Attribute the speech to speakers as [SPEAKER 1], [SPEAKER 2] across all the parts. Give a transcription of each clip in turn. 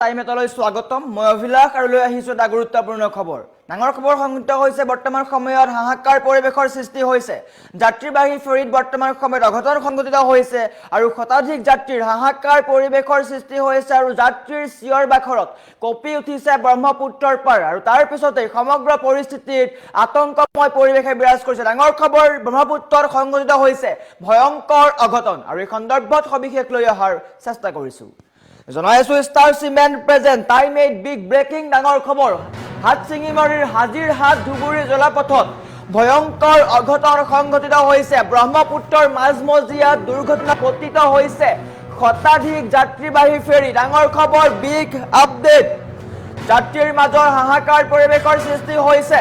[SPEAKER 1] টাইমেটলৈ স্বাগতম মই অভিলাষ আৰু লৈ আহিছো এটা গুৰুত্বপূৰ্ণ খবৰ ডাঙৰ খবৰ সংঘটিত হৈছে বৰ্তমান সময়ত হাহাকাৰ পৰিবেশৰ সৃষ্টি হৈছে যাত্ৰীবাহী ফেৰীত বৰ্তমান সময়ত অঘটন সংঘটিত হৈছে আৰু শতাধিক যাত্ৰীৰ হাহাকাৰ পৰিবেশৰ সৃষ্টি হৈছে আৰু যাত্ৰীৰ চিঞৰ বাখৰত কঁপি উঠিছে ব্ৰহ্মপুত্ৰৰ পাৰ আৰু তাৰ পিছতে সমগ্ৰ পৰিস্থিতিত আতংকময় পৰিবেশে বিৰাজ কৰিছে ডাঙৰ খবৰ ব্ৰহ্মপুত্ৰৰ সংঘটিত হৈছে ভয়ংকৰ অঘটন আৰু এই সন্দৰ্ভত সবিশেষ লৈ অহাৰ চেষ্টা কৰিছো জনাইছো star cement present time 8 big breaking ডাঙৰ খবৰ হাতচিঙিমাৰীৰ হাজিৰহাট ধুবুৰী জলপথত ভয়ংকৰ অঘটন সংঘটিত হৈছে ব্ৰহ্মপুত্ৰৰ মাজমজিয়াত দুৰ্ঘটনা পতিত হৈছে শতাধিক যাত্ৰীবাহী ফেৰী ডাঙৰ খবৰ বিগ আপডেট যাত্ৰীৰ মাজৰ হাহাকাৰ পৰিবেশৰ সৃষ্টি হৈছে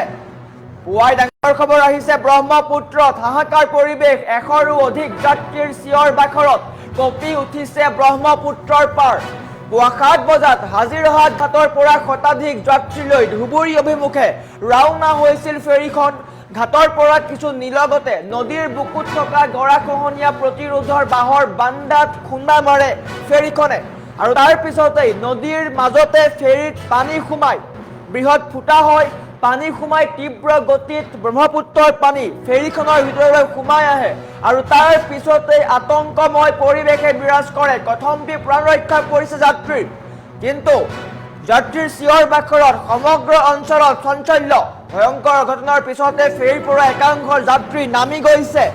[SPEAKER 1] পুৱাই ডাঙৰ খবৰ আহিছে ব্ৰহ্মপুত্ৰত হাহাকাৰ পৰিবেশ 100ৰো অধিক যাত্ৰীৰ চিঞৰ বাখৰত কঁপি উঠিছে ব্ৰহ্মপুত্ৰৰ পাৰ পুৱা 7 বজাত হাজিৰহাট ঘাটৰ পৰা শতাধিক যাত্ৰী লৈ ধুবুৰী অভিমুখে ৰাওনা হৈছিল ফেৰীখন ঘাটৰ পৰা কিছু নিলগতে নদীৰ বুকুত থকা গৰাখহনীয়া প্ৰতিৰোধৰ বাহৰ বান্দাত খুন্দা মাৰে ফেৰীখনে আৰু তাৰ পিছতেই নদীৰ মাজতে ফেৰীত পানী সোমাই বৃহৎ ফুটা হয় পানী সোমাই তীব্ৰ গতিত ব্ৰহ্মপুত্ৰৰ পানী ফেৰীখনৰ ভিতৰলৈ সোমাই আহে আৰু তাৰ পিছতে আতংকময় পৰিবেশে বিৰাজ কৰে কথম্বি প্ৰাণ ৰক্ষা কৰিছে যাত্ৰীৰ কিন্তু যাত্ৰীৰ চিঞৰ বাখৰত সমগ্ৰ অঞ্চলত চঞ্চল্য ভয়ংকৰ ঘটনাৰ পিছতে ফেৰীৰ পৰা একাংশ যাত্ৰী নামি গৈছে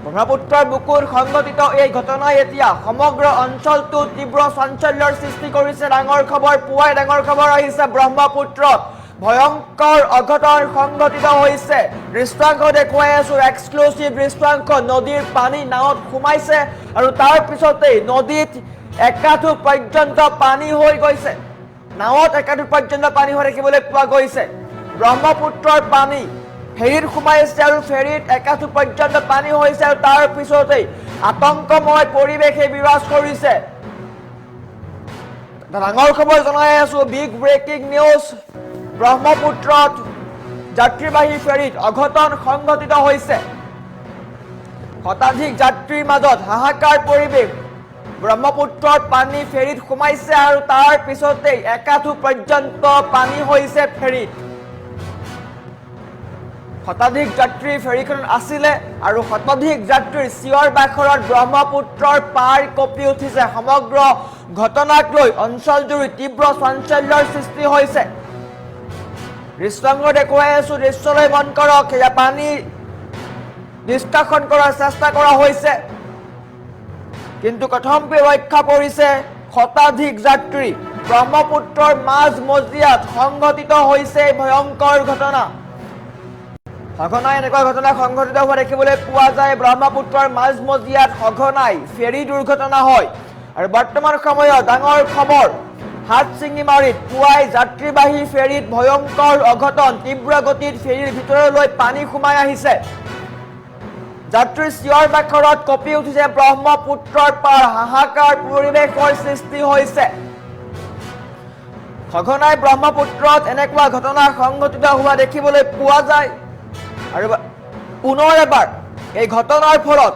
[SPEAKER 1] ব্ৰহ্মপুত্ৰৰ বুকুত সংঘটিত এই ঘটনাই এতিয়া সমগ্ৰ অঞ্চলটো তীব্ৰ চাঞ্চল্যৰ সৃষ্টি কৰিছে ডাঙৰ খবৰ পুৱাই ডাঙৰ খবৰ আহিছে ব্ৰহ্মপুত্ৰত ভয়ংকৰ অঘটন সংঘটিত হৈছে দৃশ্যাংশ দেখুৱাই আছো এক্সক্লুসিভ দৃশ্যাংশ নদীৰ পানী নাৱত সোমাইছে আৰু তাৰ পিছতেই নদীত একাঠু পৰ্যন্ত পানী হৈ গৈছে নাৱত একাঠু পৰ্যন্ত পানী হৈ দেখিবলৈ পোৱা গৈছে ব্ৰহ্মপুত্ৰৰ পানী ফেৰীত সোমাইছে আৰু ফেৰীত একাঠু পৰ্যন্ত পানী হৈছে আৰু তাৰ পিছতেই আতংকময় পৰিবেশে বিৰাজ কৰিছে ডাঙৰ খবৰ জনাই আছো বিগ ব্ৰেকিং নিউজ ব্ৰহ্মপুত্ৰত যাত্ৰীবাহী ফেৰীত অঘটন সংঘটিত হৈছে শতাধিক যাত্ৰীৰ মাজত হাহাকাৰ পৰিবেশ ব্ৰহ্মপুত্ৰৰ পানী ফেৰীত সোমাইছে আৰু তাৰ পিছতেই একাঠু পৰ্যন্ত পানী হৈছে ফেৰীত শতাধিক যাত্ৰী ফেৰীখনত আছিলে আৰু শতাধিক যাত্ৰীৰ চিঞৰ বাখৰত ব্ৰহ্মপুত্ৰৰ পাৰ কঁপি উঠিছে সমগ্ৰ ঘটনাক লৈ অঞ্চলজুৰি তীব্ৰ চাঞ্চল্যৰ সৃষ্টি হৈছে দৃশ্যাংশ দেখুৱাই আছো দৃশ্যলৈ মন কৰক এয়া পানী নিষ্কাশন কৰাৰ চেষ্টা কৰা হৈছে কিন্তু কথম্বি ৰক্ষা পৰিছে শতাধিক যাত্ৰী ব্ৰহ্মপুত্ৰৰ মাজমজিয়াত সংঘটিত হৈছে ভয়ংকৰ ঘটনা সঘনাই এনেকুৱা ঘটনা সংঘটিত হোৱা দেখিবলৈ পোৱা যায় ব্ৰহ্মপুত্ৰৰ মাজমজিয়াত সঘনাই ফেৰী দুৰ্ঘটনা হয় আৰু বৰ্তমান সময়ত ডাঙৰ খবৰ হাতচিঙিমাৰীত পুৱাই যাত্ৰীবাহী ফেৰীত ভয়ংকৰ অঘটন তীব্ৰ গতিত ফেৰীৰ ভিতৰলৈ পানী সোমাই আহিছে যাত্ৰীৰ চিঞৰ বাখৰত কঁপি উঠিছে ব্ৰহ্মপুত্ৰৰ পাৰ হাহাকাৰ পৰিবেশৰ সৃষ্টি হৈছে সঘনাই ব্ৰহ্মপুত্ৰত এনেকুৱা ঘটনা সংঘটিত হোৱা দেখিবলৈ পোৱা যায় আৰু পুনৰ এবাৰ এই ঘটনাৰ ফলত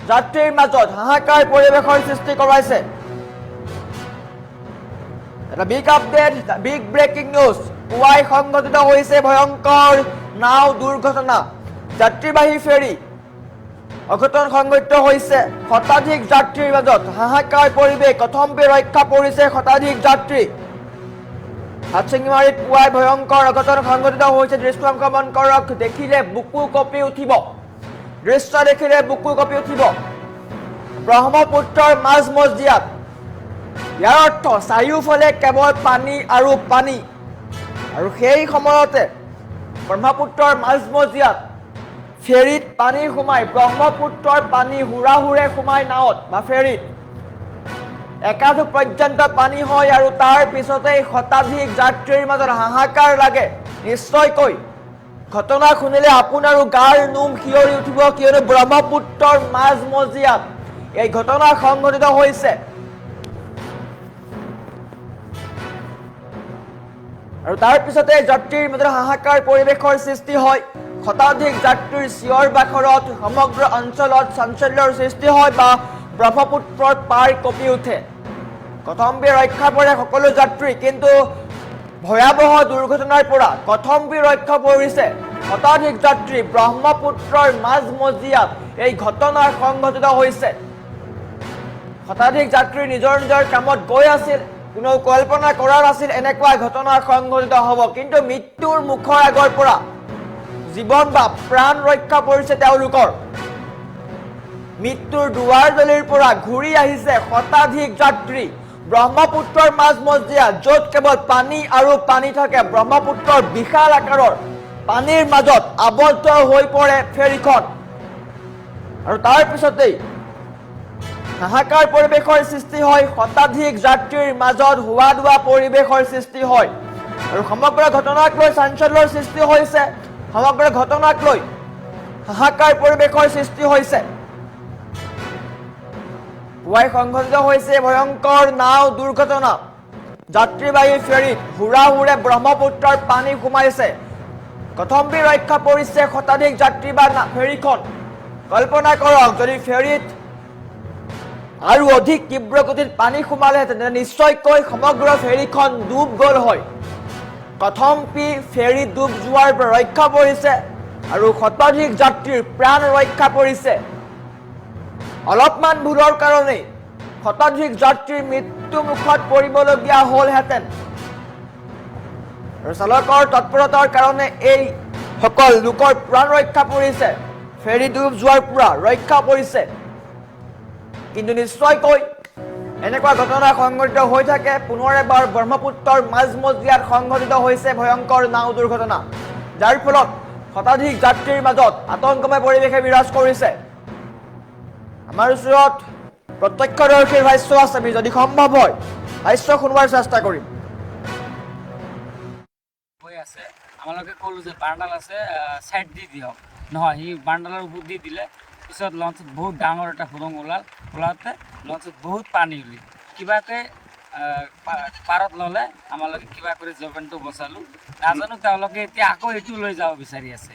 [SPEAKER 1] যাত্ৰীৰ মাজত হাহাকাৰ পৰিবেশৰ সৃষ্টি কৰাইছে এটা big update big breaking news পুৱাই সংঘটিত হৈছে ভয়ংকৰ নাও দুৰ্ঘটনা যাত্ৰীবাহী ফেৰী অঘটন সংঘটিত হৈছে শতাধিক যাত্ৰীৰ মাজত হাহাকাৰ পৰিবেশ কথম্বি ৰক্ষা পৰিছে শতাধিক যাত্ৰী হাতচিঙিমাৰীত পুৱাই ভয়ংকৰ অঘটন সংঘটিত হৈছে দৃশ্যাংশ মন কৰক দেখিলে বুকু কঁপি উঠিব দৃশ্য দেখিলে বুকু কঁপি উঠিব ব্ৰহ্মপুত্ৰৰ মাজমজিয়াত ইয়াৰ অৰ্থ চাৰিওফালে কেৱল পানী আৰু পানী আৰু সেই সময়তে ব্ৰহ্মপুত্ৰৰ মাজমজিয়াত ফেৰীত পানী সোমাই ব্ৰহ্মপুত্ৰৰ পানী হুৰাহুৰে সোমাই নাৱত বা ফেৰীত একাঠু পৰ্যন্ত পানী হয় আৰু তাৰ পিছতেই শতাধিক যাত্ৰীৰ মাজত হাহাকাৰ লাগে নিশ্চয়কৈ ঘটনা শুনিলে আপোনাৰো গাৰ নোম শিয়ৰি উঠিব কিয়নো ব্ৰহ্মপুত্ৰৰ মাজমজিয়াত এই ঘটনা সংঘটিত হৈছে আৰু তাৰ পিছতে যাত্ৰীৰ মাজত হাহাকাৰ পৰিবেশৰ সৃষ্টি হয় শতাধিক যাত্ৰীৰ চিঞৰ বাখৰত সমগ্ৰ অঞ্চলত চাঞ্চল্যৰ সৃষ্টি হয় বা ব্ৰহ্মপুত্ৰৰ পাৰ কঁপি উঠে কথম্বি ৰক্ষা পৰে সকলো যাত্ৰী, কিন্তু ভয়াৱহ দুৰ্ঘটনাৰ পৰা কথম্বি ৰক্ষা পৰিছে শতাধিক যাত্ৰী। ব্ৰহ্মপুত্ৰৰ মাজমজিয়াত এই ঘটনা সংঘটিত হৈছে। শতাধিক যাত্ৰী নিজৰ নিজৰ কামত গৈ আছিল, কোনেও কল্পনা কৰা নাছিল এনেকুৱা ঘটনা সংঘটিত হ'ব, কিন্তু মৃত্যুৰ মুখৰ আগৰ পৰা জীৱন বা প্ৰাণ ৰক্ষা পৰিছে তেওঁলোকৰ। মৃত্যুৰ দুৱাৰদলিৰ পৰা ঘূৰি আহিছে শতাধিক যাত্ৰী। ব্ৰহ্মপুত্ৰৰ মাজমজিয়া, য'ত কেৱল পানী আৰু পানী থাকে, ব্ৰহ্মপুত্ৰৰ বিশাল আকাৰৰ পানীৰ মাজত আবদ্ধ হৈ পৰে ফেৰীখন, আৰু তাৰ পিছতেই হাহাকাৰ পৰিৱেশৰ সৃষ্টি হয়। শতাধিক যাত্ৰীৰ মাজত হোৱা দোৱা পৰিৱেশৰ সৃষ্টি হয়, আৰু সমগ্ৰ ঘটনাক লৈ চাঞ্চল্যৰ সৃষ্টি হৈছে। সমগ্ৰ ঘটনাক লৈ হাহাকাৰ পৰিৱেশৰ সৃষ্টি হৈছে। পুৱাই সংঘটিত হৈছে ভয়ংকৰ নাও দুৰ্ঘটনা। যাত্ৰীবাহী ফেৰীত হুৰাহুৰে ব্ৰহ্মপুত্ৰৰ পানী সোমাইছে। কথম্বি ৰক্ষা পৰিছে শতাধিক যাত্ৰী বা ফেৰীখন। কল্পনা কৰক, যদি ফেৰীত আৰু অধিক তীব্ৰ গতিত পানী সোমালেহেঁতেন তেন্তে নিশ্চয়কৈ সমগ্ৰ ফেৰীখন ডুব গ'ল হয়। কথম্বি ফেৰী ডুব যোৱাৰ পৰা ৰক্ষা পৰিছে, আৰু শতাধিক যাত্ৰীৰ প্ৰাণ ৰক্ষা পৰিছে। অলপমান ভুলৰ কাৰণেই শতাধিক যাত্ৰীৰ মৃত্যু মুখত পৰিবলগীয়া হ'লহেঁতেন, আৰু চালকৰ তৎপৰতাৰ কাৰণে এই সকল লোকৰ প্ৰাণ ৰক্ষা পৰিছে, ফেৰী ডুব যোৱাৰ পৰা ৰক্ষা পৰিছে। কিন্তু নিশ্চয়কৈ এনেকুৱা ঘটনা সংঘটিত হৈ থাকে। পুনৰ এবাৰ ব্ৰহ্মপুত্ৰৰ মাজমজিয়াত সংঘটিত হৈছে ভয়ংকৰ নাও দুৰ্ঘটনা, যাৰ ফলত শতাধিক যাত্ৰীৰ মাজত আতংকময় পৰিৱেশে বিৰাজ কৰিছে। আমাৰ ওচৰত প্ৰত্যক্ষদৰ্শীৰ ভাষ্য আছে, আমি যদি সম্ভৱ হয় ভাষ্য শুনোৱাৰ চেষ্টা কৰিম।
[SPEAKER 2] আছে আমালোকে ক'লো যে বান্ডাল আছে সাইড দি দিয়ক, নহয় সি বান্ডালৰ ওপৰত দি দিলে। পিছত লঞ্চত বহুত ডাঙৰ এটা সুৰং ওলাওঁতে লঞ্চত বহুত পানী উলি কিবাকে পাৰত ল'লে। আমালোকে কিবা কৰি জলপানটো বচালোঁ। নাজানো তেওঁলোকে এতিয়া আকৌ এইটো লৈ যাব বিচাৰি আছে।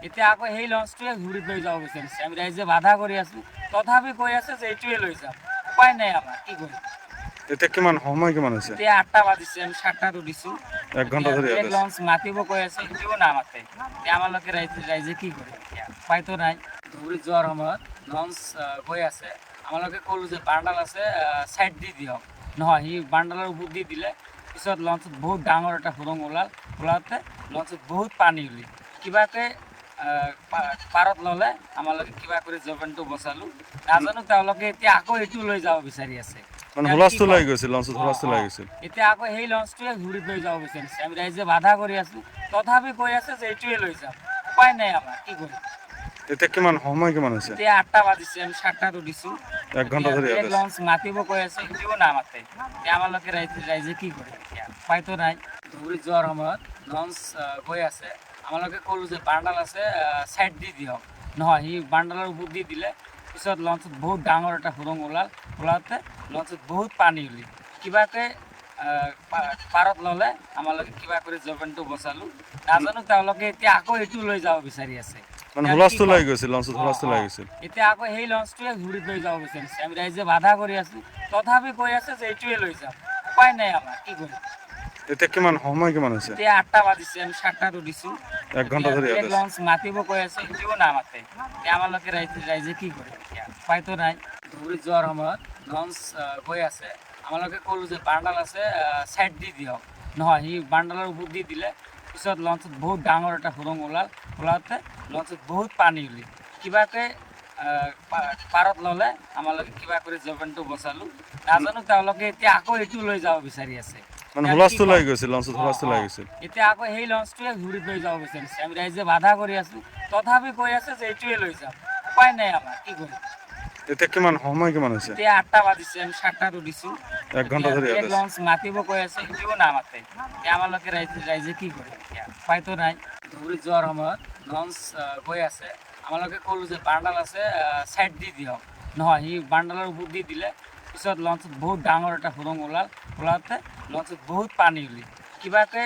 [SPEAKER 2] এতিয়া আকৌ সেই লঞ্চটোৱে ঘূৰি লৈ যাব বিচাৰিছে। আমি ৰাইজে বাধা কৰি আছোঁ, তথাপি কৈ আছে যে এইটোৱে লৈ যাম। উপায় নাই, আমাৰ কি কৰিম।
[SPEAKER 3] এতিয়া কিমান সময় কিমান হৈছে?
[SPEAKER 2] এতিয়া 8টা বাজিছে, আমি 7টাত উঠিছোঁ।
[SPEAKER 3] 1 ঘণ্টা ধৰি
[SPEAKER 2] লঞ্চ মাতিব কৈ আছে, সেইটোও নামাতে। এতিয়া আমালোকে ৰাইজে কি কৰিম, এতিয়া উপায়তো নাই। ঘূৰি যোৱাৰ সময়ত লঞ্চ গৈ আছে। আমালোকে ক'লো যে বান্ডাল আছে সাইড দি দিয়ক, নহয় সি বান্ডালৰ ওপৰত দি দিলে। পিছত লঞ্চত বহুত ডাঙৰ এটা সুৰং ওলাওঁতে লঞ্চত বহুত পানী উলি কিবাকে পাৰত ল'লে। আমালোকে কিবা কৰি জলপানটো বচালোঁ। নাজানো তেওঁলোকে এতিয়া আকৌ এইটো লৈ যাব বিচাৰি আছে। এতিয়া আকৌ সেই লঞ্চটোৱে ঘূৰি লৈ যাব বিচাৰিছে। আমি ৰাইজে বাধা কৰি আছোঁ, তথাপি কৈ আছে যে এইটোৱে লৈ যাম। উপায় নাই, আমাৰ কি কৰিম।
[SPEAKER 3] এতিয়া কিমান সময় কিমান হৈছে?
[SPEAKER 2] এতিয়া 8টা বাজিছে, আমি 7টাত উঠিছোঁ।
[SPEAKER 3] 1 ঘণ্টা ধৰি
[SPEAKER 2] লঞ্চ মাতিব কৈ আছে, সেইটোও নামাতে। এতিয়া আমালোকে ৰাইজে কি কৰিম, এতিয়া উপায়তো নাই। ঘূৰি যোৱাৰ সময়ত লঞ্চ গৈ আছে। আমালোকে ক'লো যে বান্ডাল আছে সাইড দি দিয়ক, নহয় সি বান্ডালৰ ওপৰত দি দিলে। পিছত লঞ্চত বহুত ডাঙৰ এটা সুৰং ওলাওঁতে লঞ্চত বহুত পানী উলি কিবাকে পাৰত ল'লে। আমালোকে কিবা কৰি জলপানটো বচালোঁ। নাজানো তেওঁলোকে এতিয়া আকৌ এইটো লৈ যাব বিচাৰি আছে। এতিয়া আকৌ সেই লঞ্চটোৱে ঘূৰি লৈ যাব বিচাৰিছে। আমি ৰাইজে বাধা কৰি আছোঁ, তথাপি কৈ আছে যে এইটোৱে লৈ যাম। উপায় নাই, আমাৰ কি কৰিম।
[SPEAKER 3] এতিয়া কিমান সময় কিমান হৈছে?
[SPEAKER 2] এতিয়া 8টা বাজিছে, আমি 7টাত উঠিছোঁ।
[SPEAKER 3] 1 ঘণ্টা ধৰি
[SPEAKER 2] লঞ্চ মাতিব কৈ আছে, সেইটোও নামাতে। এতিয়া আমালোকে ৰাইজে কি কৰিম, এতিয়া উপায়তো নাই। ঘূৰি যোৱাৰ সময়ত লঞ্চ গৈ আছে। আমালোকে ক'লো যে বান্ডাল আছে সাইড দি দিয়ক, নহয় সি বান্ডালৰ ওপৰত দি দিলে। পিছত লঞ্চত বহুত ডাঙৰ এটা সুৰং ওলাওঁতে লঞ্চত বহুত পানী উলি কিবাকে পাৰত ল'লে। আমালোকে কিবা কৰি জলপানটো বচালোঁ। নাজানো তেওঁলোকে এতিয়া আকৌ এইটো লৈ যাব বিচাৰি আছে। এতিয়া আকৌ সেই লঞ্চটোৱে ঘূৰি লৈ যাব বিচাৰিছে। আমি ৰাইজে বাধা কৰি আছোঁ, তথাপি কৈ আছে যে এইটোৱে লৈ যাম। উপায় নাই, আমাৰ কি কৰিম।
[SPEAKER 3] এতিয়া কিমান সময় কিমান হৈছে?
[SPEAKER 2] এতিয়া 8টা বাজিছে, আমি 7টাত উঠিছোঁ।
[SPEAKER 3] 1 ঘণ্টা ধৰি
[SPEAKER 2] লঞ্চ মাতিব কৈ আছে, সেইটোও নামাতে। এতিয়া আমালোকে ৰাইজে কি কৰিম, এতিয়া উপায়তো নাই। ঘূৰি যোৱাৰ সময়ত লঞ্চ গৈ আছে। আমালোকে ক'লো যে বান্ডাল আছে সাইড দি দিয়ক, নহয় সি বান্ডালৰ ওপৰত দি দিলে। পিছত লঞ্চত বহুত ডাঙৰ এটা সুৰং ওলাওঁতে লঞ্চত বহুত পানী উলি কিবাকে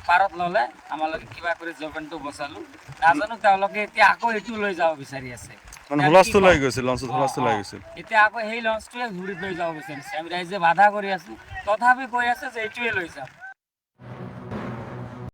[SPEAKER 2] পাৰত ল'লে। আমালোকে কিবা কৰি জলপানটো বচালোঁ। নাজানো তেওঁলোকে এতিয়া আকৌ এইটো লৈ যাব বিচাৰি আছে।
[SPEAKER 3] মানে
[SPEAKER 2] এতিয়া
[SPEAKER 3] হুলস্থুল
[SPEAKER 2] কি
[SPEAKER 3] লাগি
[SPEAKER 2] কম?
[SPEAKER 3] গৈছিল লঞ্চত হুলস্থুল লাগি গৈছিল
[SPEAKER 2] এতিয়া আকৌ সেই লঞ্চটোৱে ঘূৰি লৈ যাব বিচাৰিছে আমি ৰাইজে বাধা কৰি আছো তথাপি কৈ আছে যে এইটোৱে লৈ যাম